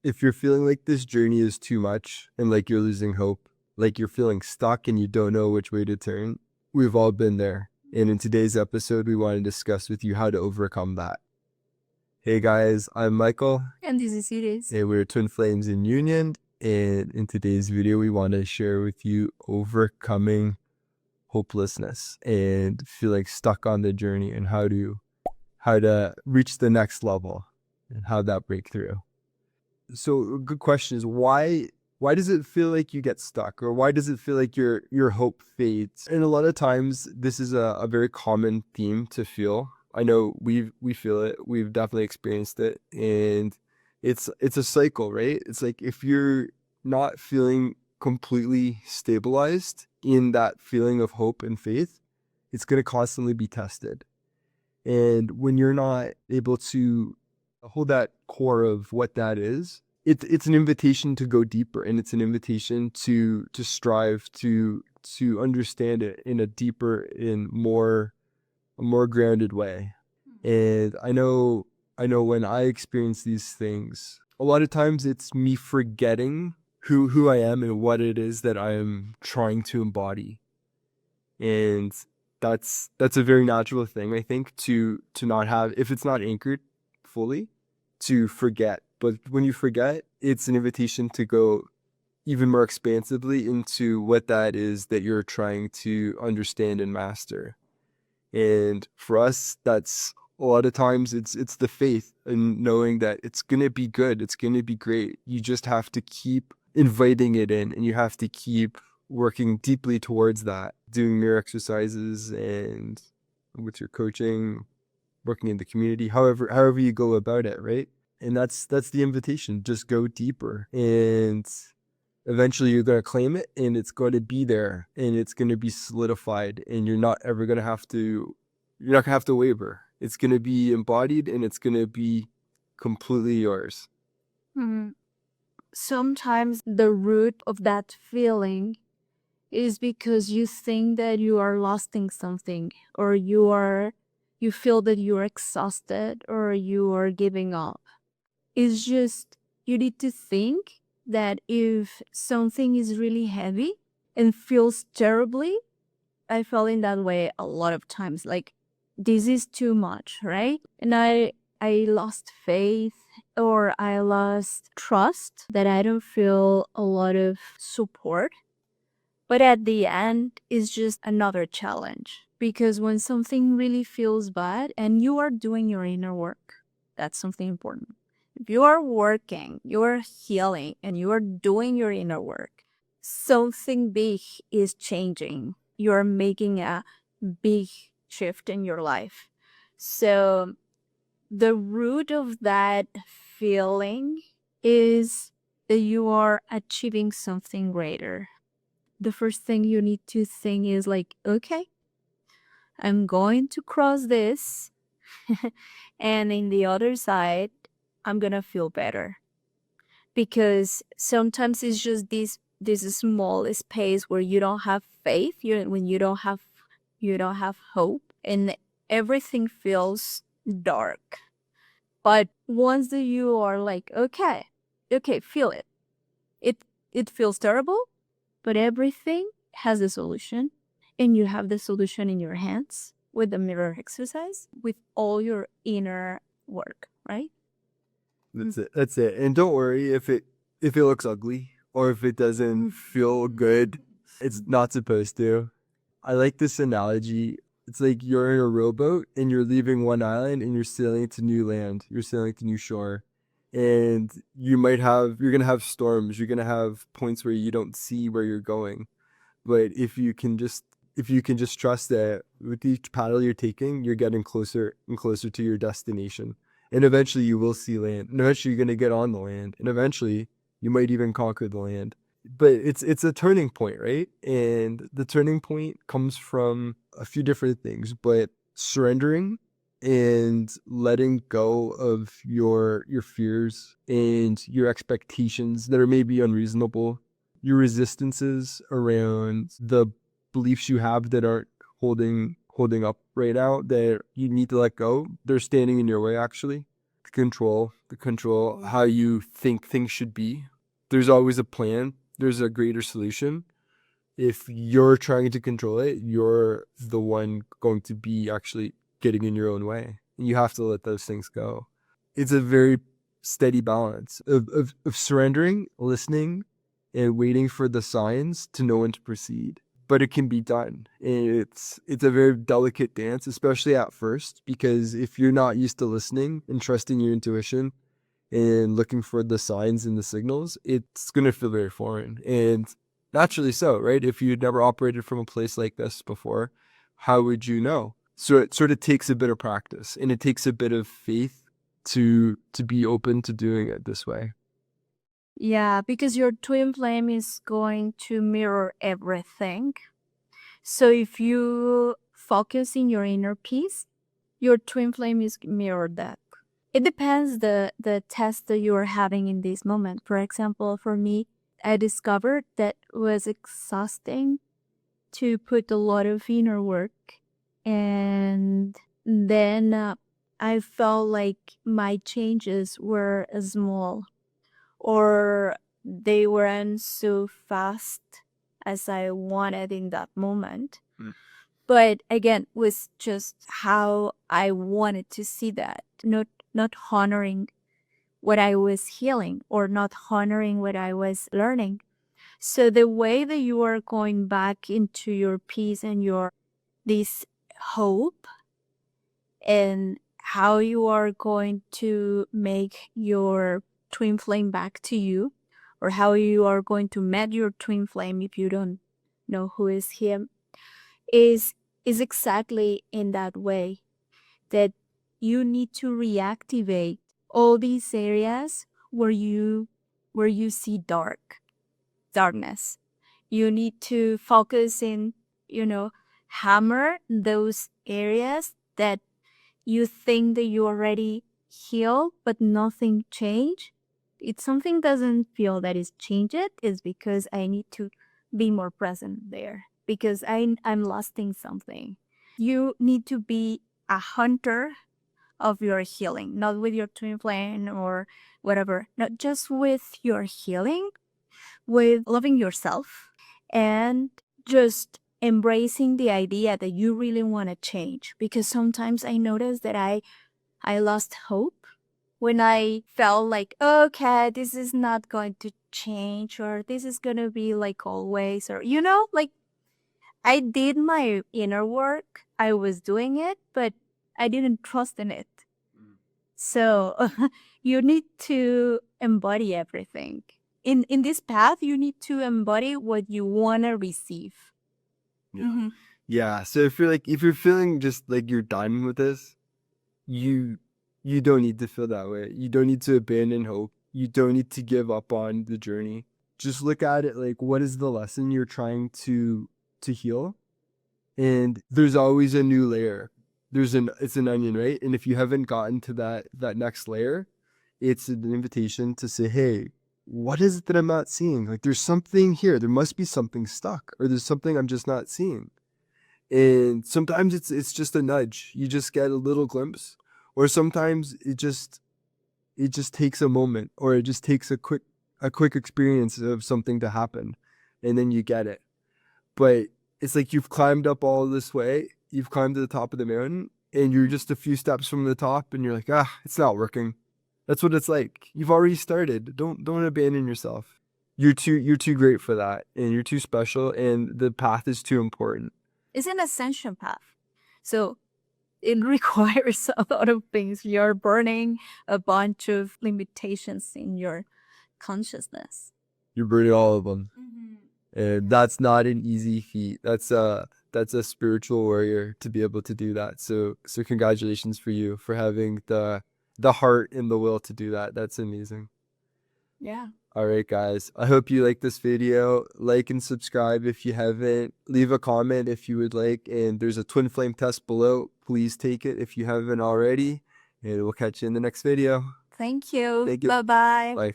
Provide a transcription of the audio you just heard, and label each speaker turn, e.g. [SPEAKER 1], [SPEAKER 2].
[SPEAKER 1] If you're feeling like this journey is too much and like you're losing hope, like you're feeling stuck and you don't know which way to turn, we've all been there. And in today's episode, we want to discuss with you how to overcome that. Hey guys, I'm Michael.
[SPEAKER 2] And this is Iris.
[SPEAKER 1] And we're Twin Flames in Union. And in today's video, we want to share with you overcoming hopelessness and feeling stuck on the journey and how to reach the next level and how that breakthrough. So a good question is why does it feel like you get stuck, or why does it feel like your hope fades? And a lot of times this is a very common theme to feel. I know we feel it. We've definitely experienced it, and it's a cycle, right? It's like if you're not feeling completely stabilized in that feeling of hope and faith, it's going to constantly be tested. And when you're not able to hold that core of what that is, it's an invitation to go deeper, and it's an invitation to strive to understand it in a deeper, a more grounded way. And I know when I experience these things, a lot of times it's me forgetting who I am and what it is that I am trying to embody. And that's a very natural thing, I think, to not have, if it's not anchored fully, to forget. But when you forget, it's an invitation to go even more expansively into what that is that you're trying to understand and master. And for us, that's a lot of times it's the faith and knowing that it's going to be good. It's going to be great. You just have to keep inviting it in, and you have to keep working deeply towards that, doing mirror exercises and with your coaching, working in the community, however you go about it, right? And that's the invitation. Just go deeper, and eventually you're going to claim it, and it's going to be there, and it's going to be solidified, and you're not going to have to waver. It's going to be embodied, and it's going to be completely yours.
[SPEAKER 2] Mm-hmm. Sometimes the root of that feeling is because you think that you are lost in something, or you feel that you are exhausted, or you are giving up. It's just you need to think that if something is really heavy and feels terribly, I felt in that way a lot of times, like this is too much, right? And I lost faith, or I lost trust, that I don't feel a lot of support. But at the end, it's just another challenge, because when something really feels bad and you are doing your inner work, that's something important. If you are working, you are healing, and you are doing your inner work, something big is changing. You're making a big shift in your life. So the root of that feeling is that you are achieving something greater. The first thing you need to think is like, okay, I'm going to cross this, and in the other side, I'm gonna feel better. Because sometimes it's just this small space where you don't have faith, when you don't have hope, and everything feels dark. But once that you are like, okay, feel it. It feels terrible, but everything has a solution, and you have the solution in your hands with the mirror exercise, with all your inner work, right?
[SPEAKER 1] That's it. And don't worry if it looks ugly or if it doesn't feel good. It's not supposed to. I like this analogy. It's like you're in a rowboat and you're leaving one island and you're sailing to new land. You're sailing to new shore. And you're going to have storms. You're going to have points where you don't see where you're going. But if you can just trust that with each paddle you're taking, you're getting closer and closer to your destination. And eventually you will see land. And eventually you're going to get on the land. And eventually you might even conquer the land. But it's a turning point, right? And the turning point comes from a few different things, but surrendering and letting go of your fears and your expectations that are maybe unreasonable, your resistances around the beliefs you have that aren't holding up right now, that you need to let go. They're standing in your way, actually. control how you think things should be. There's always a plan. There's a greater solution. If you're trying to control it, you're the one going to be actually getting in your own way. You have to let those things go. It's a very steady balance of surrendering, listening, and waiting for the signs to know when to proceed. But it can be done. It's a very delicate dance, especially at first, because if you're not used to listening and trusting your intuition and looking for the signs and the signals, it's going to feel very foreign. And naturally so, right? If you'd never operated from a place like this before, how would you know? So it sort of takes a bit of practice, and it takes a bit of faith to be open to doing it this way.
[SPEAKER 2] Yeah, because your twin flame is going to mirror everything. So if you focus in your inner peace, your twin flame is mirror that. It depends the test that you are having in this moment. For example, for me, I discovered that it was exhausting to put a lot of inner work, and then I felt like my changes were small, or they weren't so fast as I wanted in that moment. But again, was just how I wanted to see that, not honoring what I was healing or not honoring what I was learning. So the way that you are going back into your peace and your this hope, and how you are going to make your twin flame back to you, or how you are going to meet your twin flame if you don't know who is him, is exactly in that way, that you need to reactivate all these areas where you see darkness. You need to focus in, hammer those areas that you think that you already healed but nothing changed. It's something doesn't feel that is changed, is because I need to be more present there, because I'm lost in something. You need to be a hunter of your healing, not with your twin flame or whatever, not just with your healing, with loving yourself and just embracing the idea that you really want to change. Because sometimes I notice that I lost hope when I felt like, okay, this is not going to change, or this is going to be like always, or, like I did my inner work, I was doing it, but I didn't trust in it. So you need to embody everything. In this path, you need to embody what you want to receive.
[SPEAKER 1] Yeah. Yeah. So if you're feeling just like you're done with this, you don't need to feel that way. You don't need to abandon hope. You don't need to give up on the journey. Just look at it like, what is the lesson you're trying to heal? And there's always a new layer. It's an onion, right? And if you haven't gotten to that next layer, it's an invitation to say, hey, what is it that I'm not seeing? Like, there's something here. There must be something stuck, or there's something I'm just not seeing. And sometimes it's just a nudge. You just get a little glimpse, or sometimes it just takes a moment, or it just takes a quick experience of something to happen, and then you get it. But it's like you've climbed up all this way, you've climbed to the top of the mountain, and you're just a few steps from the top, and you're like, it's not working. That's what it's like. You've already started. Don't abandon yourself. You're too great for that, and you're too special, and the path is too important.
[SPEAKER 2] It's an ascension path. So it requires a lot of things. You're burning a bunch of limitations in your consciousness.
[SPEAKER 1] You're burning all of them. And that's not an easy feat. That's a spiritual warrior to be able to do that. So congratulations for you for having the heart and the will to do that. That's amazing.
[SPEAKER 2] Yeah.
[SPEAKER 1] All right, guys. I hope you like this video. Like and subscribe if you haven't. Leave a comment if you would like. And there's a twin flame test below. Please take it if you haven't already. And we'll catch you in the next video.
[SPEAKER 2] Thank you.
[SPEAKER 1] Thank you.
[SPEAKER 2] Bye-bye.
[SPEAKER 1] Bye.